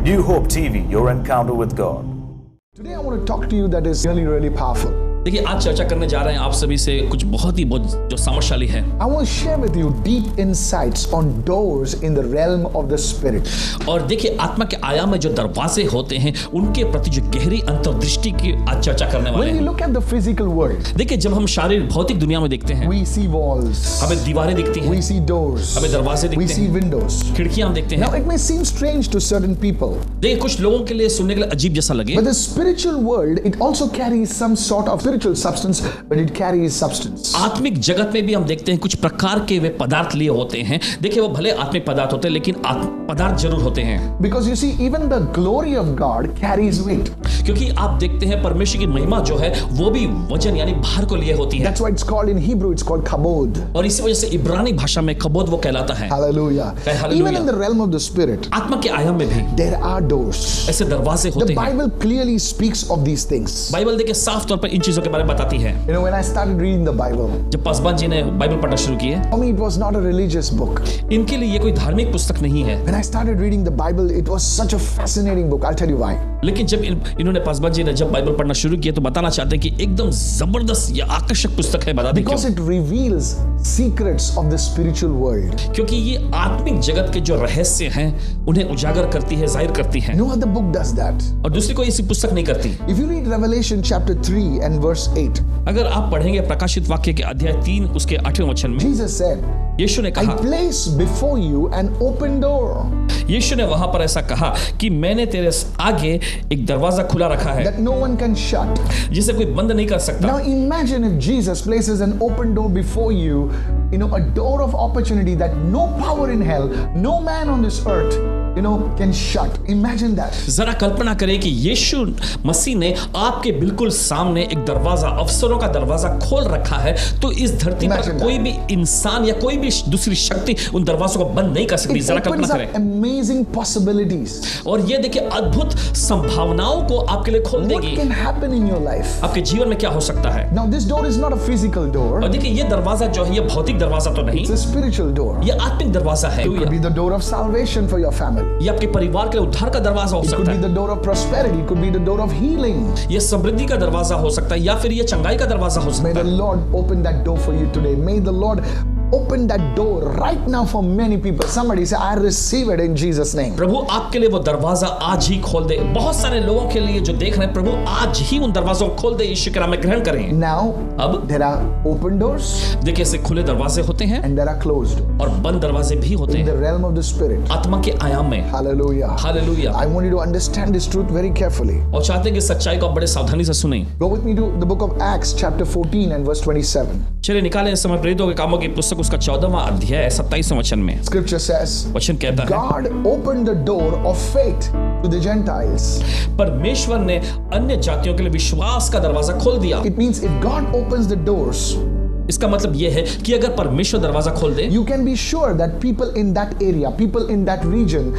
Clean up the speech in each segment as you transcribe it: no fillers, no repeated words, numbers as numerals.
New Hope TV, your encounter with God. Today I want to talk to you that is really powerful. देखिए आज चर्चा करने जा रहे हैं आप सभी से कुछ बहुत जो सामर्थ्यशाली है। I want to share with you deep insights on doors in the realm of the spirit. और देखिए आत्मा के आयाम में जो दरवाजे होते हैं उनके प्रति जो गहरी अंतर्दृष्टि की आज चर्चा करने वाले हैं। When we look at the physical world, देखिए जब हम शारीरिक भौतिक दुनिया में देखते हैं, we see walls, हमें दीवारें दिखती हैं, we see doors, हमें दरवाजे we दिखते see हैं, windows. खिड़कियां हम देखते हैं। Now it may seem strange to certain people, देखिए कुछ लोगों के लिए सुनने के लिए अजीब जैसा लगे, but the spiritual world it also carries some sort of spiritual substance. But it carries substance. आत्मिक जगत में भी हम देखते हैं कुछ प्रकार के वे पदार्थ लिए होते हैं। देखिए वो भले आत्मिक पदार्थ होते हैं लेकिन पदार्थ जरूर होते हैं। Because you see, even the glory of God carries weight. क्योंकि आप देखते हैं परमेश्वर की महिमा जो है वो भी वजन यानी भार को लिए होती है। That's why it's called in Hebrew, it's called kabod. और इसी वजह से इब्रानी भाषा में कबोद वो कहलाता है। Hallelujah. Hallelujah. Even in the realm of the spirit, आत्मा के आयाम में भी there are doors. ऐसे दरवाजे होते The हैं। Bible clearly speaks of these things. Bible देखिए साफ तौर पर इन चीजों के बारे में बताती है। You know, when I started reading the Bible, जब पासवान जी ने बाइबल पढ़ना शुरू किए, for me it was not a religious book. इनके लिए ये कोई धार्मिक पुस्तक नहीं है। When I started reading the Bible, it was such a fascinating book. I'll tell you why. लेकिन जब इन्होंने पासवान जी ने जब बाइबल पढ़ना शुरू किया तो बताना चाहते हैं कि एकदम जबरदस्त या आकर्षक पुस्तक है। बता दें Because it reveals secrets of the spiritual world. क्योंकि ये आत्मिक जगत के जो रहस्य हैं उन्हें उजागर करती है, जाहिर करती है। No other book does that. और दूसरी कोई ऐसी पुस्तक नहीं करती। If you read Revelation chapter 3 and verse 8, अगर आप पढ़ेंगे प्रकाशित वाक्य के अध्याय 3 उसके 8वें वचन में Jesus said, यीशु ने I कहा, place before you an open door यीशु ने वहां पर ऐसा कहा कि मैंने तेरे आगे एक दरवाजा खुला रखा है that no one can shut. जिसे कोई बंद नहीं कर सकता। Now imagine if Jesus places an open door before you, a door of opportunity that no power in hell, no man on this earth, can shut. Imagine that. जरा कल्पना करें कि यीशु मसीह ने आपके बिल्कुल सामने एक दरवाजा, अवसरों का दरवाजा खोल रखा है, तो इस धरती पर कोई भी इंसान या कोई भी दूसरी शक्ति उन दरवाजों को बंद नहीं कर सकती। जरा कल्पना करें। Amazing possibilities. और ये देखिए अद्भुत संभावनाओं को आपके लिए खोल देगी। What can happen in your life? आपके जीवन में क्या हो सकता है? Now this door is not a physical door. और देखिए ये दरवाजा जो है ये भौतिक दरवाजा तो नहीं, It's a spiritual door. ये आत्मिक दरवाजा है। It could be the door of salvation for your family. ये आपके परिवार के लिए उद्धार का दरवाजा हो It could सकता be है। the door of prosperity. It could be the door of healing. ये समृद्धि का दरवाजा हो सकता है या फिर ये चंगाई का दरवाजा हो May सकता the है। Lord open that door for you today. May the Lord open that door right now for many people. Somebody say, I receive it in Jesus' name. प्रभु आपके लिए वो दरवाजा आज ही खोल दे। बहुत सारे लोगों के लिए जो देख रहे हैं, प्रभु आज ही उन दरवाजों को खोल दे, यीशु के नाम में ग्रहण करें। Now, अब there are open doors देखिए ऐसे खुले दरवाजे होते हैं and there are closed doors और बंद दरवाजे भी होते in the हैं realm of the Spirit. आत्मा के आयाम में। Hallelujah. Hallelujah. I want you to understand this truth very carefully. और चाहते हैं कि सच्चाई को आप बड़े सावधानी से सुनें। Go with me to the book of Acts chapter 14 and verse 27. चलिए निकालें इस समय प्रेरितों के कामों की पुस्तक उसका 14वां अध्याय 27वें वचन में। Scripture says, वचन कहता है, God opened the door of faith to the Gentiles. परमेश्वर ने अन्य जातियों के लिए विश्वास का दरवाजा खोल दिया। It means if God opens the doors, इसका मतलब यह है कि अगर परमेश्वर दरवाजा खोल दे, you can be sure that people in that area, people in that region,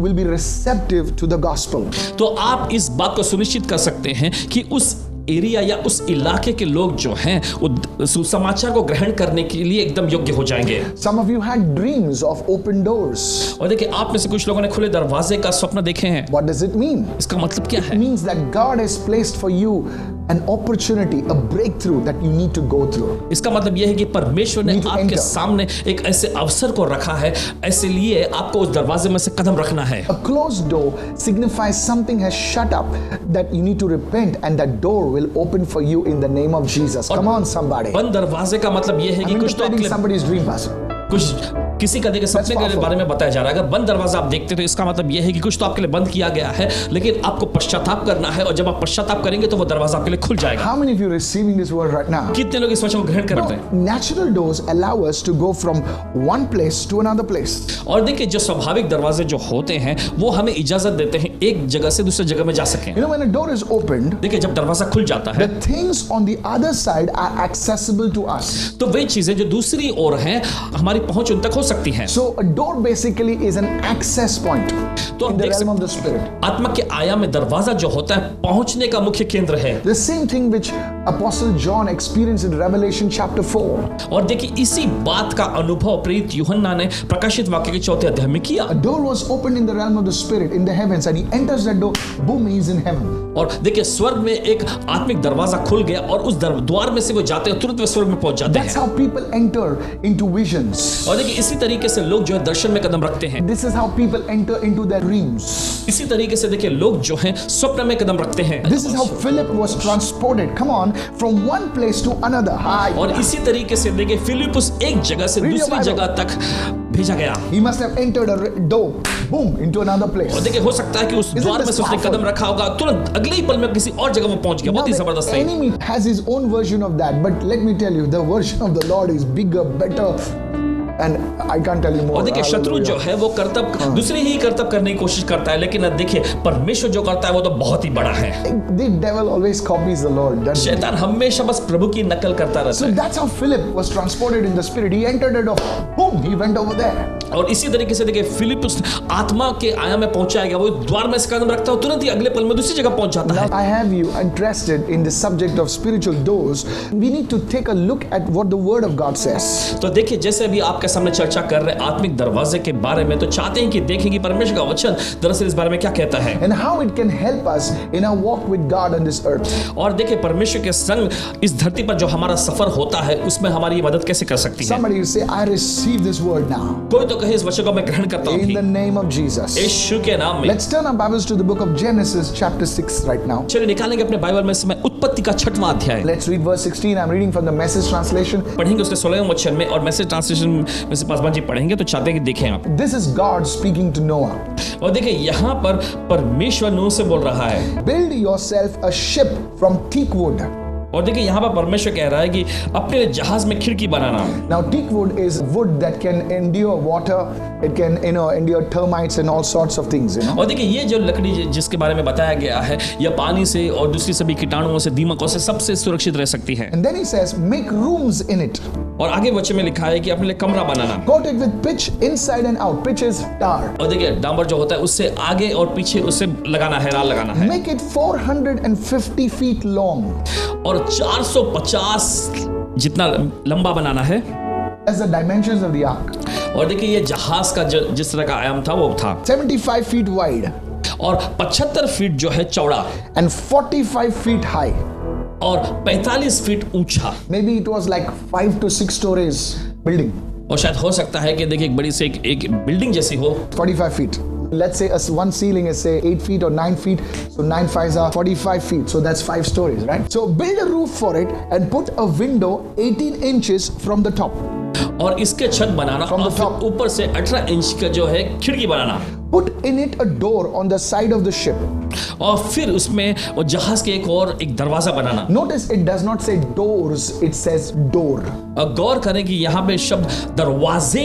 will be receptive to the gospel. तो आप इस बात को सुनिश्चित कर सकते हैं कि उस एरिया या उस इलाके के लोग जो हैं वो सुसमाचार को ग्रहण करने के लिए एकदम योग्य हो जाएंगे। Some of you had dreams of open doors. और देखिए आप में से कुछ लोगों ने खुले दरवाजे का स्वप्न देखे हैं। What does it mean? इसका मतलब क्या है? It means that God has placed for you an opportunity, a breakthrough that you need to go through. इसका मतलब यह है कि परमेश्वर ने Need to आपके enter. सामने एक ऐसे अवसर को रखा है, ऐसे लिए आपको उस दरवाजे में से कदम रखना है। A closed door signifies something has shut up that you need to repent and that door will open for you in the name of Jesus. Come on somebody. बंद दरवाजे का मतलब यह है कि I'm कुछ तो interpreting आपके somebody's dream, pastor. कुछ किसी का देखिए सपने के बारे में बताया जा रहा है। अगर बंद दरवाजा आप देखते तो इसका मतलब यह है कि कुछ तो आपके लिए बंद किया गया है, लेकिन आपको पश्चाताप करना है और जब आप पश्चाताप करेंगे तो वो दरवाजा आपके लिए खुल जाएगा। How many of you are receiving this word right now? कितने लोग इस वचन को ग्रहण करते हैं? Natural doors allow us to go from one place to another place. और देखिए जो स्वाभाविक दरवाजे जो होते हैं वो हमें इजाजत देते हैं एक जगह से दूसरी जगह में जा सकें। You know, when a door is opened, देखिए जब दरवाजा खुल जाता है the things on the other side are accessible to us. तो वे चीजें जो दूसरी ओर हैं हमारी पहुंच उन तक हो सकती हैं। So a door basically is an access point. तो in हम the देख realm of सकते the spirit. हैं आत्मा के आयाम में दरवाजा जो होता है पहुंचने का मुख्य केंद्र है। The same thing which Apostle John experienced in Revelation chapter 4. और देखिए इसी बात का अनुभव प्रेरित यूहन्ना ने प्रकाशित वाक्य के 4 अध्याय में किया। A door was opened in the realm of the spirit in the heavens, and he enters that door. Boom, he is in heaven. और देखिए स्वर्ग में एक आत्मिक दरवाजा खुल गया और उस द्वार में से वो जाते हैं तुरंत वे स्वर्ग में पहुंच जाते That's हैं। how people enter into visions. और देखिए इसी तरीके से लोग जो है दर्शन में कदम रखते हैं। This is how people enter into their dreams. इसी तरीके से देखिए लोग जो हैं स्वप्न में कदम रखते हैं। This is how Philip was transported, come on, from one place to another. Hi. और इसी तरीके से देखिए फिलिपुस एक जगह से Read your दूसरी Bible. जगह तक भेजा गया। He must have entered a door, boom, into another place. और देखिए हो सकता है कि उस Isn't द्वार में this से उसने powerful? कदम रखा होगा तुरंत अगले ही पल में किसी और जगह वो पहुंच गया। Now बहुत ही the जबरदस्त है। enemy has his own version of that, but let me tell you, the version of the Lord is bigger, better, and I can't tell you more. और देखिए शत्रु जो Hallelujah. है वो करतब दूसरी ही करतब करने की कोशिश करता है, लेकिन देखिए परमेश्वर जो करता है वो तो बहुत ही बड़ा है। The devil always copies the Lord. That's शैतान हमेशा बस प्रभु की नकल करता रहता So है। that's how Philip was transported in the spirit. He entered a door, boom, he went over there. और इसी तरीके से देखिए फिलिपुस आत्मा के आयाम में पहुंचाया गया। वो द्वार में से कदम रखता है तुरंत ही अगले पल में दूसरी जगह पहुंच जाता Now है। I have you interested in the subject of spiritual doors. We need to take a look at what the Word of God says. तो देखिए जैसे अभी आपके सामने चर्चा कर रहे हैं आत्मिक दरवाजे के बारे में, तो चाहते हैं कि देखें कि परमेश्वर का वचन दरअसल इस बारे में क्या कहता है And how it can help us in our walk with God on this earth. और देखिए परमेश्वर के संग इस धरती पर जो हमारा सफर होता है उसमें हमारी मदद कैसे कर सकती है। Somebody will say, I receive this word now. कोई तो कहे इस वचन को मैं ग्रहण करता हूँ In the name of Jesus. यीशु के नाम में। Let's turn our Bibles to the book of Genesis, chapter 6, right now. चलिए निकालेंगे अपने बाइबल में समय उत्पत्ति का 6वां अध्याय। Let's read verse 16. I'm reading from the Message translation. पढ़ेंगे उसके 16वें वचन में और मैसेज ट्रांसलेशन में से पासवान जी पढ़ेंगे, तो चाहते हैं कि देखें आप। This is God speaking to Noah. और देखिए यहाँ पर परमेश्वर नूह से बोल रहा है। Build yourself a ship from teak wood. और देखिए यहाँ पर परमेश्वर कह रहा है कि अपने लिए जहाज में खिड़की बनाना। Now teak wood is wood that can endure water. It can, endure termites and all sorts of things, और देखिए ये जो लकड़ी जिसके बारे में बताया गया है, यह पानी से और दूसरी सभी कीटाणुओं से, दीमकों से सबसे सुरक्षित रह सकती है। And then he says, make rooms in it. और आगे वचन में लिखा है कि अपने लिए कमरा बनाना। Coat it with pitch inside and out. Pitch is tar. और देखिए डांबर जो होता है उससे आगे और पीछे उससे लगाना है, राल लगाना है। Make it 450 feet long. और 450 जितना लंबा बनाना है। That's the dimensions of the ark. और देखिए ये जहाज का जिस तरह का आयाम था वो था 75 feet wide और 75 फीट जो है चौड़ा and 45 feet high. और 45 फीट ऊंचा। Maybe it was like 5 to 6 stories building. और शायद हो सकता है कि देखिए एक बड़ी से एक बिल्डिंग जैसी हो। 45 feet. Let's say one ceiling is say 8 feet or 9 feet. So 9 5s are 45 feet. So that's 5 stories, right? So build a roof for it and put a window 18 inches from the top. और इसके छत बनाना From the और फिर top. ऊपर से 18 inch का जो है खिड़की बनाना। Put in it a door on the side of the ship. और फिर उसमें वो जहाज के एक दरवाजा बनाना। Notice it does not say doors, it says door. और गौर करें कि यहाँ पे शब्द दरवाजे,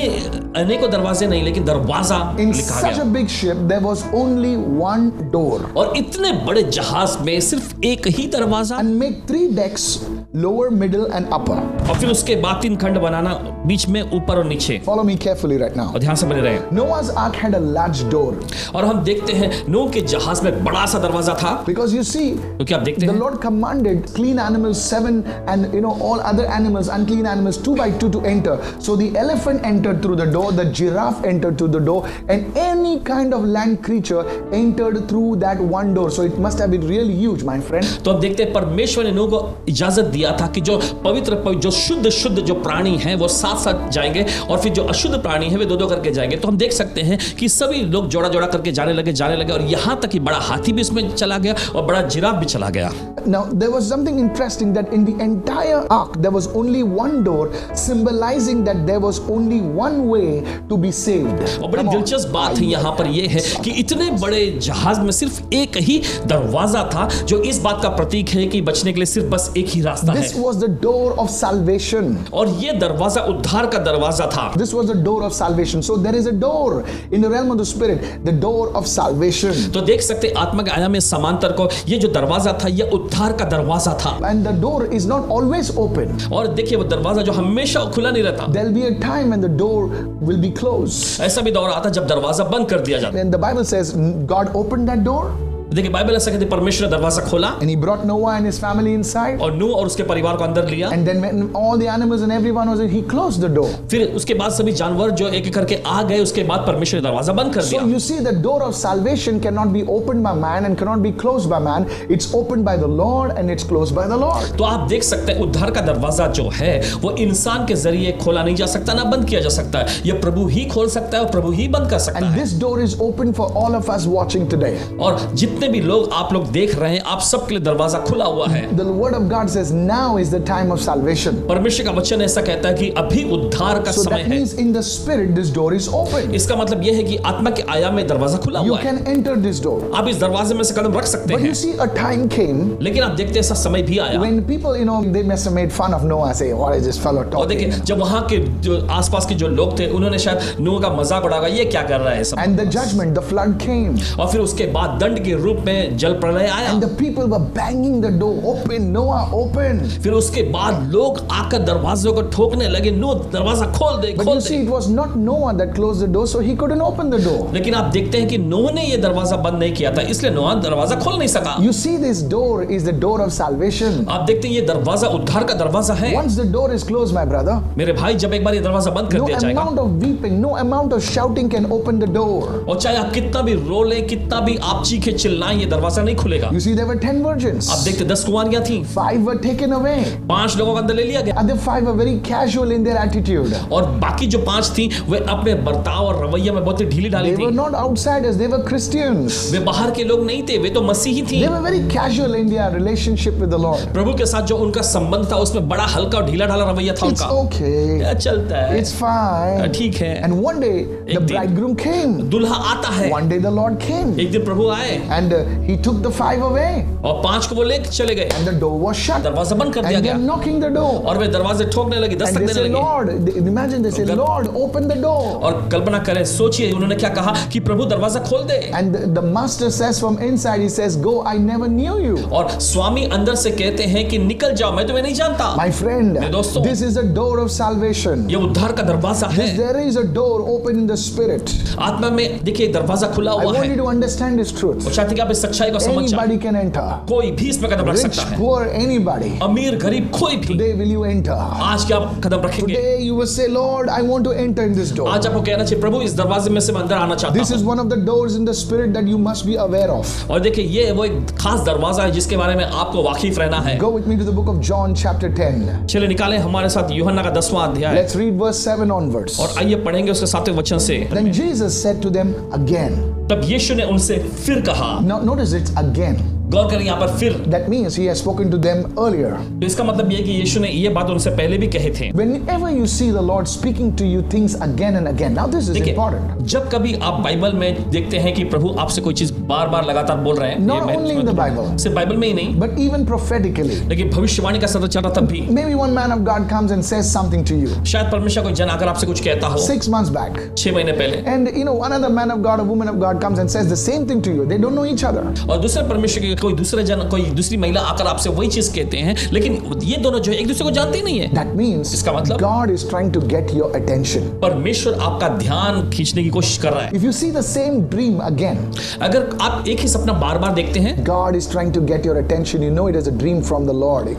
अनेकों दरवाजे नहीं लेकिन दरवाजा In लिखा such गया। a big ship, there was only one door. और इतने बड़े जहाज में सिर्फ एक ही दरवाजा। And make 3 decks, lower, middle, and upper. और फिर उसके बाद 3 खंड बनाना, बीच में, ऊपर और नीचे। Follow me carefully right now. और ध्यान से बने रहे। Noah's ark had a large door. और हम देखते हैं नूह के जहाज में बड़ा सा दरवाजा था, Because you see, क्योंकि आप देखते the हैं Lord commanded clean animals 7 and all other animals, unclean animals 2 by 2 to enter. So the elephant entered through the door, the giraffe entered through the door, and any kind of land creature entered through that one door. So it must have been really huge, my friend. तो हम देखते हैं परमेश्वर ने नूह को इजाजत दिया था कि जो पवित्र जो शुद्ध जो प्राणी हैं वो साथ साथ जाएंगे और फिर जो अशुद्ध प्राणी हैं वे 2-2 करके जाएंगे। तो हम देख सकते हैं कि सभी लोग जोड़ा करके जाने लगे और यहाँ तक कि बड़ा हाथी भी इसमें चला गया और बड़ा जिराफ भी चला गया। Now there was something interesting that in the entire ark there was only one door, symbolizing that there was only one way to be saved. और बड़ी दिलचस्प बात है यहाँ पर यह है कि इतने बड़े जहाज में सिर्फ एक ही दरवाजा था, जो इस बात का प्रतीक है कि बचने के लिए सिर्फ बस एक ही रास्ता रास्ता This है। was the door of salvation. और ये दरवाजा उद्धार का दरवाजा था। This was the door of salvation. So there is a door in the realm of the spirit, the door of salvation. तो देख सकते आत्मा के आयाम में समांतर को ये जो दरवाजा था ये उद्धार का दरवाजा था। And the door is not always open. और देखिए वो दरवाजा जो हमेशा खुला नहीं रहता। There'll be a time when the door will be closed. ऐसा भी दौर आता जब दरवाजा बंद कर दिया जाता। And the Bible says God opened that door देखिए बाइबल ऐसा कहती है परमेश्वर ने दरवाजा खोला and he brought Noah and his family inside. और नूह और उसके परिवार को अंदर लिया। And then when all the animals and everyone was in, he closed the door. फिर उसके बाद सभी जानवर जो एक एक करके आ गए उसके बाद परमेश्वर ने दरवाजा बंद कर So दिया। you see the door of salvation cannot be opened by man and cannot be closed by man. It's opened by the Lord and it's closed by the Lord. तो आप देख सकते हैं उद्धार का दरवाजा जो है वो इंसान के जरिए खोला नहीं जा सकता ना बंद किया जा सकता है। ये प्रभु ही खोल सकता है और प्रभु ही बंद कर सकता And है। this door is open for all of us watching today. और जितने भी लोग आप लोग देख रहे हैं आप सबके लिए दरवाजा खुला हुआ है। The word of God says now is the time of salvation. परमेश्वर का वचन ऐसा कहता है कि अभी उद्धार का So समय that है। means in the spirit this door is open. इसका मतलब यह है कि आत्मा के आयाम में दरवाजा खुला You हुआ है। can enter this door. आप इस दरवाजे में से कदम रख सकते But हैं। you see a time came लेकिन आप देखते हैं ऐसा समय भी आया when people, they must have made fun of Noah, say, what is this fellow और talking? देखिए जब वहां के जो आसपास के जो लोग थे उन्होंने शायद नूह का मजाक उड़ाया ये क्या कर रहा है सब। And the judgment, the flood came. और फिर उसके बाद दंड के रूप में जल प्रलय आया। And the people were banging the door, open, Noah, open. फिर उसके बाद लोग आकर दरवाजों को ठोकने लगे नूह दरवाजा खोल दे But खोल you see, they. it was not Noah that closed the door, so he couldn't open the door. लेकिन आप देखते हैं कि नूह ने ये दरवाजा बंद नहीं किया था इसलिए नूह दरवाजा खोल नहीं सका। You see, this door is the door of salvation. आप देखते हैं ये दरवाजा उद्धार का दरवाजा है। Once the door is closed, my brother, मेरे भाई जब एक बार ये दरवाजा बंद कर no दिया जाएगा amount of weeping, no amount of shouting can open the door. और चाहे आप कितना भी रोले कितना भी आप चीखे चिल्लाएं ये दरवाजा नहीं खुलेगा। You see, there were 10 virgins. आप देखते 10 कुंवारियां थी 5 were taken away. 5 लोगों को अंदर ले लिया गया Other 5 were very casual in their attitude. और बाकी जो 5 थी वे अपने बर्ताव और रवैया में बहुत ही ढीली ढाली They were थी। not outsiders, they were Christians. वे बाहर के लोग नहीं थे वे तो मसीही थी। They were very casual in their relationship with the Lord. प्रभु के साथ जो उनका संबंध था उसमें बड़ा हल्का और ढीला ढाला रवैया था It's उनका। okay. क्या चलता है It's fine. ठीक है। And one day the एक दिन- bridegroom came. दुल्हा आता है One day the Lord came. एक दिन प्रभु आए And he took the 5 away. और 5 को वो लेके चले गए And the door was shut. दरवाजा बंद कर दिया And गया they're knocking the door. और वे दरवाजे ठोकने लगे And दस्तक they देने say, लगे Lord, imagine they say, Gal- Lord, open the door. और कल्पना करें सोचिए उन्होंने क्या कहा कि प्रभु दरवाजा खोल दे। And the master says from inside, he says, go, I never knew you. और स्वामी अंदर से कहते हैं कि निकल जाओ मैं तुम्हें नहीं जानता। My friend, मेरे दोस्तों, this is a door of salvation. ये उद्धार का दरवाजा है। There is a door open in the spirit. आत्मा में देखिए दरवाजा खुला I हुआ want है you to understand this truth. और चाहते कि आप इस सच्चाई को समझ जाएं। Anybody can enter. कोई भी इसमें कदम रख Rich, सकता है poor, anybody. अमीर गरीब कोई भी Today will you enter? आज क्या आप कदम रखेंगे। Today you will say, Lord, I want to enter in this door. आज आपको कहना चाहिए प्रभु इस दरवाजे में से मैं अंदर आना चाहता This is हूँ। one of the doors in the spirit that you must be aware of. और देखिए ये वो एक खास दरवाजा है जिसके बारे में आपको वाकिफ रहना है। Go with me to the book of John chapter 10. चलिए निकालें हमारे साथ यूहन्ना का 10वां अध्याय Let's read verse 7 onwards. और आइए पढ़ेंगे उसके 7वें वचन से। Then Jesus said to them again. तब यीशु ने उनसे फिर कहा। Now notice it's again. गौर करें यहाँ पर फिर That means he has spoken to them earlier. तो इसका मतलब ये कि यीशु ने ये बात उनसे पहले भी कहे थे। Whenever you see the Lord speaking to you things again and again. Now this is देखिए important. जब कभी आप बाइबल में देखते हैं कि प्रभु आपसे कोई चीज बार बार लगातार बोल रहे हैं Not ये मैं- only in the Bible. सिर्फ बाइबल में ही नहीं But even prophetically. लेकिन भविष्यवाणी का सत्र चल रहा तब भी Maybe one man of God comes and says something to you. शायद परमेश्वर कोई जन आकर आपसे कुछ कहता हो 6 months back. 6 महीने पहले And another man of God, a woman of God comes and says the same thing to you. They don't know each other. और दूसरे परमेश्वर के कोई दूसरे जन कोई दूसरी महिला आकर आपसे वही चीज कहते हैं लेकिन ये दोनों जो है एक दूसरे को जानते ही नहीं है। That means इसका मतलब? God is trying to get your attention. परमेश्वर आपका ध्यान खींचने की कोशिश कर रहा है। If you see the same dream again, अगर आप एक ही सपना बार बार देखते हैं God is trying to get your attention. You know it is a dream from the Lord.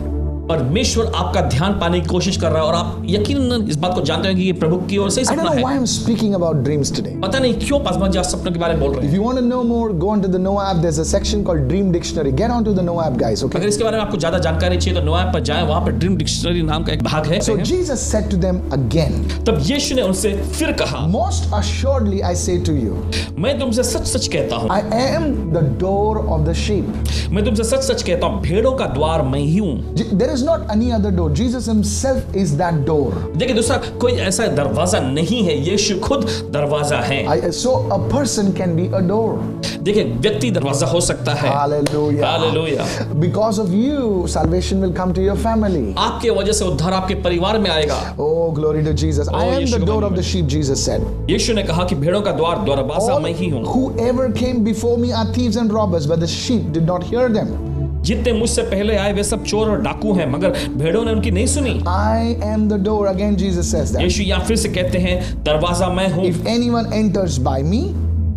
परमेश्वर आपका ध्यान पाने की कोशिश कर रहा है और आप यकीनन इस बात को जानते हैं कि ये प्रभु की ओर से ही I don't सपना know why है। I'm speaking about dreams today. पता नहीं क्यों पासवान जी आज सपनों के बारे में बोल रहे If हैं। you want to know more, go onto the Noah app. There's a section called Dream Dictionary. Get onto the Noah app, guys. Okay. अगर इसके बारे में आपको ज्यादा जानकारी चाहिए तो नोआ पर जाएं वहां पर ड्रीम डिक्शनरी नाम का एक भाग है। So Jesus said to them again, तब यीशु ने उनसे फिर कहा most assuredly I say to you, मैं तुमसे सच सच कहता हूँ I am the door of the sheep. मैं तुमसे सच सच कहता हूँ भेड़ों का द्वार मैं ही हूँ। There is is not any other door. Jesus himself is that door. देखिए दूसरा कोई ऐसा दरवाजा नहीं है, यीशु खुद दरवाजा है। So a person can be a door. देखिए व्यक्ति दरवाजा हो सकता है। Hallelujah. Hallelujah. Because of you, salvation will come to your family. आपके वजह से उद्धार आपके परिवार में आएगा। Oh, glory to Jesus. I am the door of the sheep, Jesus said. यीशु ने कहा कि भेड़ों का द्वार दरवाजा मैं ही हूँ। Whoever came before me are thieves and robbers, but the sheep did not hear them. जितने मुझसे पहले आए वे सब चोर और डाकू हैं, मगर भेड़ों ने उनकी नहीं सुनी। I am the door. Again, Jesus says that. यीशु यहाँ फिर से कहते हैं दरवाजा मैं हूँ। If anyone enters by me,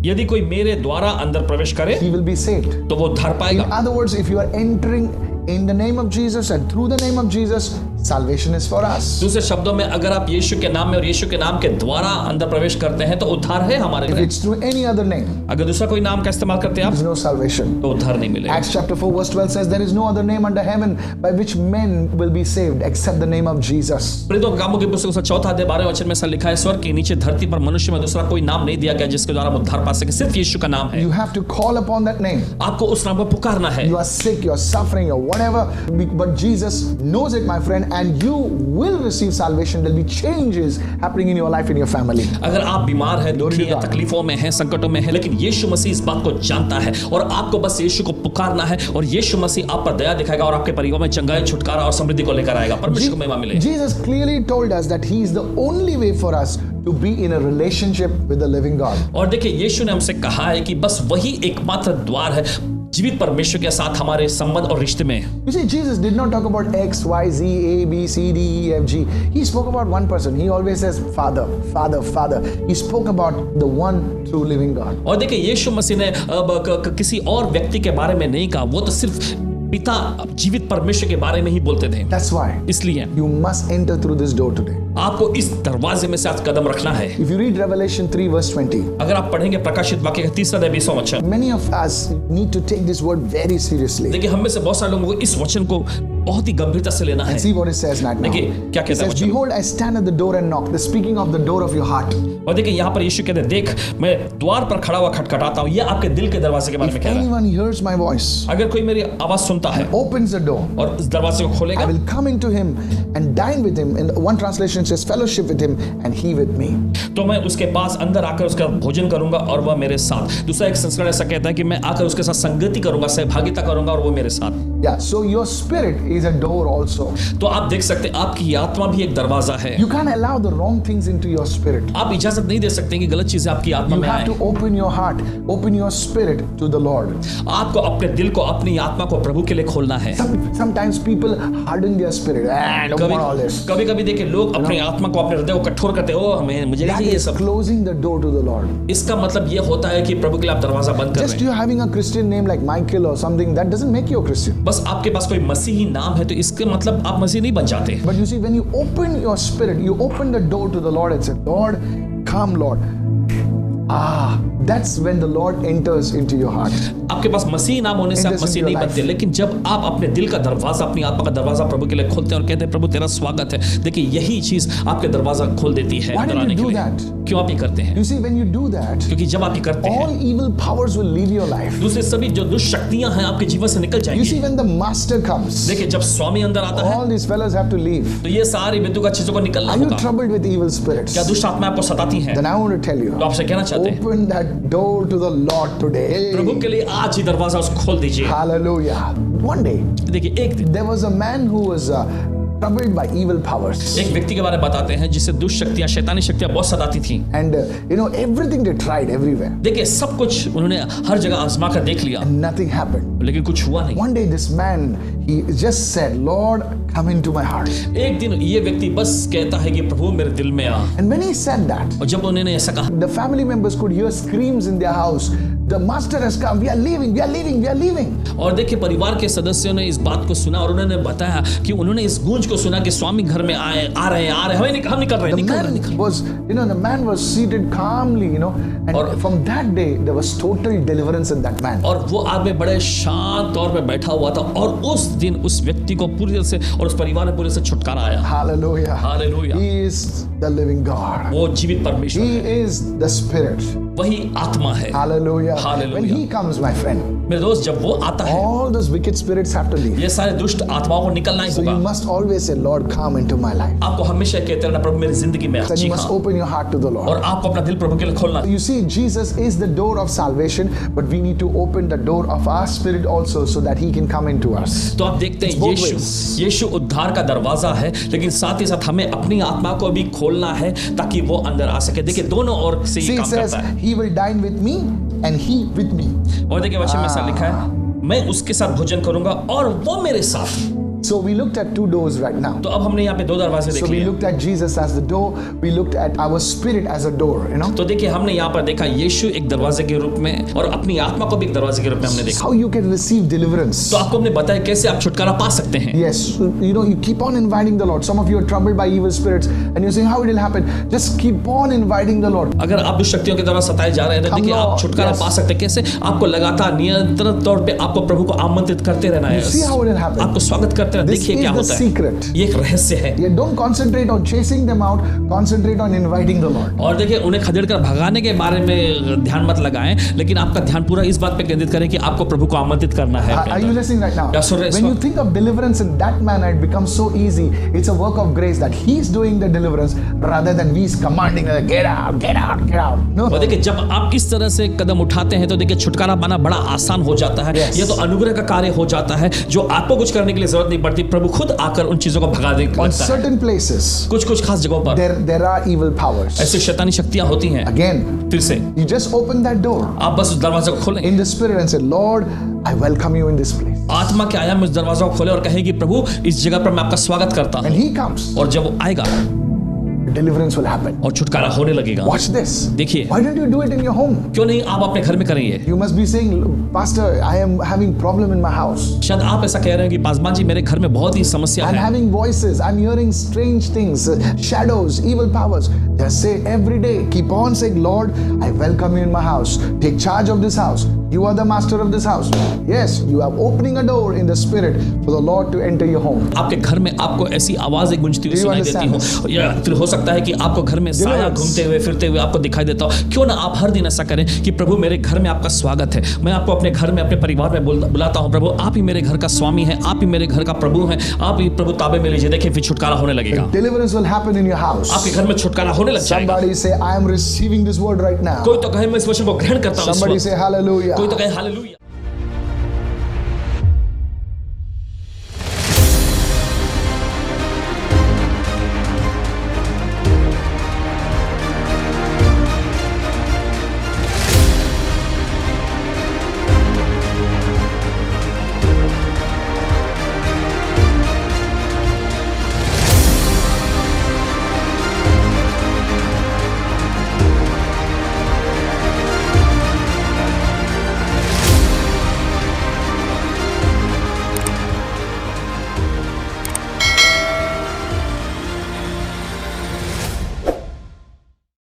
यदि कोई मेरे द्वारा अंदर प्रवेश करे he will be saved. तो वो उद्धार In पाएगा। other words, if you are entering in the name of Jesus and through the name of Jesus, salvation is for us. दूसरे शब्दों में अगर आप यीशु के नाम में और यीशु के नाम के द्वारा अंदर प्रवेश करते हैं तो उद्धार है हमारे If लिए। it's through any other name, अगर दूसरा कोई नाम का इस्तेमाल करते हैं आप there is no salvation. तो उद्धार नहीं मिलेगा। Acts chapter 4 verse 12 says there is no other name under heaven by which men will be saved except the name of Jesus. प्रेरितों के कामों की पुस्तक उसका 4-12 में ऐसा लिखा है, स्वर्ग के नीचे धरती पर मनुष्य में दूसरा कोई नाम नहीं दिया गया जिसके द्वारा हम उद्धार पा सके, सिर्फ यीशु का नाम है। You have to call upon that name. आपको उस नाम को पुकारना है। You are sick, you are suffering, or whatever, but Jesus knows it, my friend, and you will receive salvation. There will be changes happening in your life, in your family. अगर आप बीमार हैं, दुखी हैं, तकलीफों में हैं, संकटों में हैं, लेकिन यीशु मसीह इस बात को जानता है और आपको बस यीशु को पुकारना है और यीशु मसीह आप पर दया दिखाएगा और आपके परिवार में चंगाई, छुटकारा और समृद्धि को लेकर आएगा। परमेश्वर को महिमा मिले। Jesus clearly told us that He is the only way for us to be in a relationship with the living God. और देखिए यीशु ने हमसे कहा है कि बस वही एकमात्र द्वार है जीवित परमेश्वर के साथ हमारे संबंध और रिश्ते में। You see, Jesus did not talk about X, Y, Z, A, B, C, D, E, F, G. He spoke about one person. He always says Father, Father, Father. He spoke about the one true living God. और देखिए यीशु मसीह ने किसी और व्यक्ति के बारे में नहीं कहा, वो तो सिर्फ पिता जीवित परमेश्वर के बारे में ही बोलते थे। That's why इसलिए you must enter through this door today. आपको इस दरवाजे में से आज कदम रखना है। If you read Revelation 3 verse 20, अगर आप पढ़ेंगे प्रकाशित वाक्य का 3 अध्याय 20वां वचन, many of us need to take this word very seriously. देखिए हम में से बहुत सारे लोगों को इस वचन को बहुत ही गंभीरता से लेना है। And see what it says right now. देखिए क्या It कहता है says, वचन। behold, I stand at the door and knock. The speaking of the door of your heart. और देखिए यहाँ पर यीशु कहते हैं, देख मैं द्वार पर खड़ा हुआ खटखटाता हूँ। ये आपके दिल के दरवाजे के बारे If में कह रहा है। anyone hears my voice, अगर कोई मेरी आवाज सुनता है opens the door, और इस दरवाजे को खोलेगा, I will come into him and dine with him. And one translation says fellowship with him and he with me. तो मैं उसके पास अंदर आकर उसका भोजन करूंगा और वह मेरे साथ। दूसरा एक संस्करण ऐसा कहता है कि मैं आकर उसके साथ संगति करूंगा, सहभागिता करूंगा और वो मेरे साथ। Yeah, so your spirit is a door also. तो आप देख सकते हैं आपकी आत्मा भी एक दरवाजा है। You can't allow the wrong things into your spirit. आप इजाजत नहीं दे सकते कि गलत चीजें आपकी आत्मा You में have आए। to open your heart, open your spirit to the Lord. आपको अपने दिल को, अपनी आत्मा को प्रभु के लिए खोलना है। Sometimes people harden their spirit. I don't want all this. कभी कभी देखिए लोग अपनी आत्मा को, अपने हृदय को कठोर करते हैं। ओ हमें मुझे That नहीं ये is सब। closing the door to the Lord. इसका मतलब ये होता है कि प्रभु के लिए आप दरवाजा बंद कर Just रहे you having a Christian name like Michael or something, that doesn't make you a Christian. हैं। बस आपके पास कोई मसीही नाम है तो इसके मतलब आप मसीह नहीं बन जाते। But you see, when you open your spirit, you open the door to the Lord and say, Lord, come, Lord. That's when the Lord enters into your heart. आपके पास मसीह नाम होने से आप Enters मसीह into नहीं your बनते, life. लेकिन जब आप अपने दिल का दरवाजा, अपनी आत्मा का दरवाजा प्रभु के लिए खोलते हैं और कहते हैं प्रभु तेरा स्वागत है, देखिए यही चीज आपके दरवाजा खोल देती है Why अंदर did you आने के do लिए। that? क्यों आप ये करते हैं? You see, when you do that, क्योंकि जब आप ये करते all हैं evil powers will leave your life. दूसरे सभी जो दुष्ट शक्तियां हैं आपके जीवन से निकल You जाएंगी। see, when the master comes, देखिए जब स्वामी अंदर आता है all these fellows have to leave. तो ये सारी विद्युत चीजों को निकलना Are you होगा। troubled with evil spirits? क्या दुष्ट आत्मा आपको सताती है? Then I want to tell you, तो आपसे कहना चाहते हैं open that door to the Lord today. प्रभु के लिए आज ही दरवाजा उसको खोल दीजिए। Hallelujah. One day, देखिए एक दिन there was a man who was troubled by evil powers. एक व्यक्ति के बारे में बताते हैं जिसे दुष्ट शक्तियां, शैतानी शक्तियां बहुत सताती थी। And everything they tried everywhere. देखिए सब कुछ उन्होंने हर जगह आजमा कर देख लिया, And nothing happened. लेकिन कुछ हुआ नहीं। One day this man, he just said, Lord, come into my heart. एक दिन ये व्यक्ति बस कहता है कि प्रभु मेरे दिल में आ। And when he said that, और जब उन्होंने ऐसा कहा, the family members could hear screams in their house. The master has come. We are leaving. We are leaving. We are leaving. और देखिए परिवार के सदस्यों ने इस बात को सुना और उन्होंने बताया कि उन्होंने इस गूंज को सुना कि स्वामी घर में आ रहे हैं, हम निकल रहे The man was, the man was seated calmly, and from that day there was total deliverance in that man. और वो आदमी बड़े शांत तौर पे बैठा हुआ था और उस दिन उस व्यक्ति को पूरी तरह से और उस परिवार में पूरी तरह से छुटकारा आया। Hallelujah. Hallelujah. He is the living God. वो जीवित परमेश्वर He है। is the Spirit. वही आत्मा है। Hallelujah. Hallelujah. When he comes, my friend, मेरे दोस्त, जब वो आता है, all those wicked spirits have to leave. ये सारे दुष्ट आत्माओं को निकलना ही So you होगा। must always say, Lord, come into my life. आपको हमेशा कहते रहना, प्रभु मेरी जिंदगी में Then जी you must हाँ, open your heart to the और Lord. आपको अपना दिल प्रभु के लिए खोलना। You see, Jesus is the door of salvation, but we need to open the door of our spirit also so that he can come into us. तो आप देखते It's हैं both यीशु ways. यीशु उद्धार का दरवाजा है, लेकिन साथ ही साथ हमें अपनी आत्मा को भी खोलना है ताकि वो अंदर आ सके। देखिए दोनों ओर से See, ये it काम says, करता है। he will dine with me and he with me. और देखिए वचन में ऐसा लिखा है, मैं उसके साथ भोजन करूंगा और वो मेरे साथ। So we looked at two doors right now. तो अब हमने यहाँ पे दो दरवाजे देख So we लिए। looked at Jesus as the door. We looked at our spirit as a door, you know. तो देखिए हमने यहाँ पर देखा यीशु एक दरवाजे के रूप में और अपनी आत्मा को भी एक दरवाजे के रूप में हमने देखा। How you can receive deliverance. तो आपको हमने बताया कैसे आप छुटकारा पा सकते हैं। Yes, you know, you keep on inviting the Lord. Some of you are troubled by evil spirits and you're saying, how it will happen? Just keep on inviting the Lord. अगर आप दुष्ट शक्तियों के द्वारा सताए जा रहे हैं तो Come देखिए आप Lord, छुटकारा yes. पा सकते हैं। कैसे? आपको लगातार निरंतर तौर पे आपको प्रभु को आमंत्रित करते रहना है। See how it will happen. आपको स्वागत करते रहना। This देखिए क्या is the होता है। secret. ये एक रहस्य है। Yeah, don't concentrate on chasing them out. Concentrate on inviting the Lord. और देखिए उन्हें खदेड़ कर भगाने के बारे में ध्यान मत लगाएं, लेकिन आपका ध्यान पूरा इस बात पे केंद्रित करें कि आपको प्रभु को आमंत्रित करना है। Are you listening right now? या सुन रहे हैं इस When you वक्त? think of deliverance in that manner, it becomes so easy. It's a work of grace that He's doing the deliverance rather than we commanding, get out, get out, get out. No. और देखिए जब आप इस तरह से कदम उठाते हैं तो देखिए छुटकारा पाना बड़ा आसान हो जाता है। Yes. ये तो अनुग्रह का कार्य हो जाता है जो आपको कुछ करने के लिए जरूरत नहीं पड़ती, प्रभु खुद आकर उन चीजों को भगा देता On है। certain places, कुछ खास जगहों पर there are evil powers. ऐसी शैतानी शक्तियां होती हैं। Again, फिर से you just open that door आप बस उस दरवाजे को खोलें, in the spirit and say, Lord, I welcome you in this place. आत्मा के आयाम में उस दरवाजा को खोले और कहें कि प्रभु इस जगह पर मैं आपका स्वागत करता When हूँ। He comes, और जब वो आएगा deliverance will happen. और छुटकारा होने लगेगा। Watch this. देखिए Why don't you do it in your home? क्यों नहीं आप अपने घर में करेंगे? You must be saying, Pastor, I am having problem in my house. शायद आप ऐसा कह रहे हैं कि पासवान जी मेरे घर में बहुत ही समस्या I'm है, having voices. I'm hearing strange things, shadows, evil powers. Just say every day, keep on saying, Lord, I welcome you in my house. Take charge of this house. You are the master of this house. Yes, you are opening a door in the spirit for the Lord to enter your home. आपके घर में आपको ऐसी आवाजें गूंजती हुई Do you सुनाई देती understand हो, या फिर हो सकता है कि आपको घर में साया Deliverance. घूमते हुए फिरते हुए आपको दिखाई देता हो। क्यों ना आप हर दिन ऐसा करें कि प्रभु मेरे घर में आपका स्वागत है, मैं आपको अपने घर में अपने परिवार में बुलाता हूं। प्रभु आप ही मेरे घर का स्वामी हैं, आप ही मेरे घर का प्रभु हैं, आप ही प्रभु ताबे में लीजिए। देखिए फिर छुटकारा होने लगेगा, Deliverance will happen in your house. आपके घर में छुटकारा होने लग जाएगा। Somebody say, I am receiving this word right now. कोई तो कहे मैं इस वचन को ग्रहण करता हूं इस Somebody वक्त। say hallelujah. कोई तो कहे हालेलुया।